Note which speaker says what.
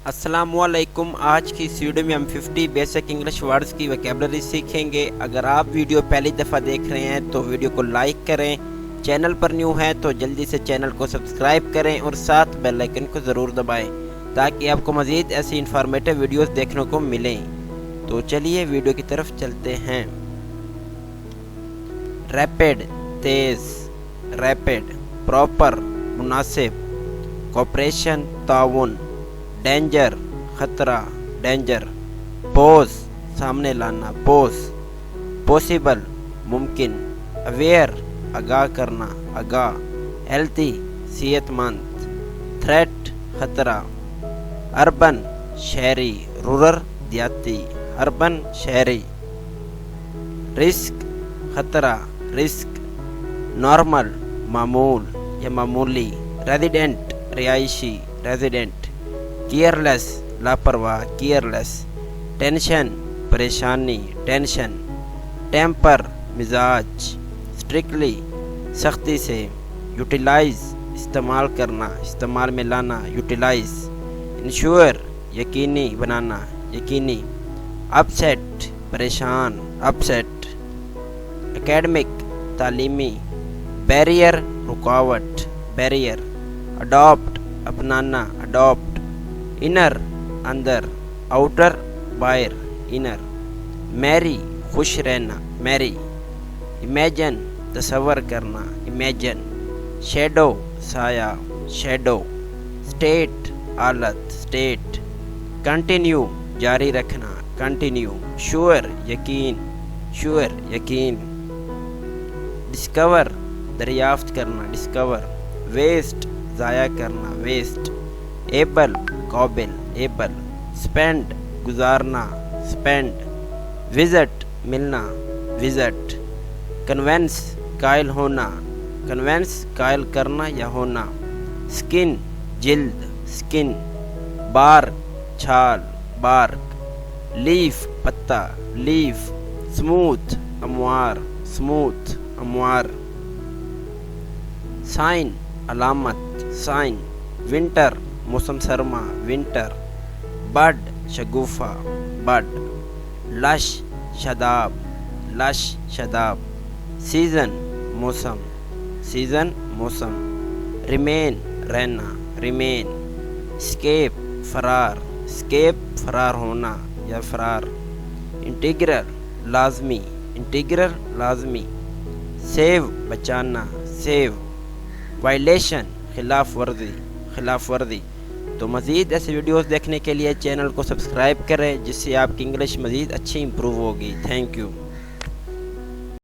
Speaker 1: السلام علیکم۔ آج کی اس ویڈیو میں ہم 50 بیسک انگلش ورڈز کی ویکیبلری سیکھیں گے۔ اگر آپ ویڈیو پہلی دفعہ دیکھ رہے ہیں تو ویڈیو کو لائک کریں، چینل پر نیو ہیں تو جلدی سے چینل کو سبسکرائب کریں اور ساتھ بیل آئیکن کو ضرور دبائیں تاکہ آپ کو مزید ایسی انفارمیٹیو ویڈیوز دیکھنے کو ملیں۔ تو چلیے ویڈیو کی طرف چلتے ہیں۔ ریپڈ تیز، ریپڈ پراپر مناسب، کوپریشن تعاون، ڈینجر خطرہ، ڈینجر، پوز سامنے لانا، پوز، پوسیبل ممکن، اویئر آگاہ کرنا، آگاہ، ہیلتھی صحت مند، تھریٹ خطرہ، اربن شہری، رورل دیہاتی، اربن شہری، رسک خطرہ، رسک، نارمل معمول یا معمولی، ریزیڈنٹ رہائشی، ریزیڈنٹ، کیئرلیس لاپرواہ، کیئرلیس، ٹینشن پریشانی، ٹینشن، ٹیمپر مزاج، اسٹرکٹلی سختی سے، یوٹیلائز استعمال کرنا، استعمال میں لانا، یوٹیلائز، انشور یقینی بنانا، یقینی، اپسیٹ پریشان، اپسیٹ، اکیڈمک تعلیمی، بیریئر رکاوٹ، بیریئر، اڈاپٹ اپنانا، اڈاپٹ، انر اندر، آؤٹر باہر، انر، میری خوش رہنا، میری، امیجن تصور کرنا، امیجن، شیڈو سایہ، شیڈو، اسٹیٹ حالت، اسٹیٹ، کنٹینیو جاری رکھنا، کنٹینیو، شور یقین، شور یقین، ڈسکور دریافت کرنا، ڈسکور، ویسٹ ضائع کرنا، ویسٹ، ایبل قابل، ایبل، اسپینڈ گزارنا، اسپینڈ، وزٹ ملنا، وزٹ، کنونس قائل ہونا، کنونس قائل کرنا یا ہونا، سکن جلد، سکن، بارک چھال، بارک، لیف پتا، لیف، سموتھ اموار، سموتھ اموار، سائن علامت، سائن، ونٹر موسم سرما، ونٹر، بڈ شگوفہ، بڈ، لش شاداب، لش شاداب، سیزن موسم، سیزن موسم، ریمین رہنا، ریمین، اسکیپ فرار، اسکیپ فرار ہونا یا فرار، انٹیگرل لازمی، انٹیگرل لازمی، سیو بچانا، سیو، وائلیشن خلاف ورزی، خلاف ورزی۔ تو مزید ایسے ویڈیوز دیکھنے کے لیے چینل کو سبسکرائب کریں جس سے آپ کی انگلش مزید اچھی امپروو ہوگی۔ Thank you.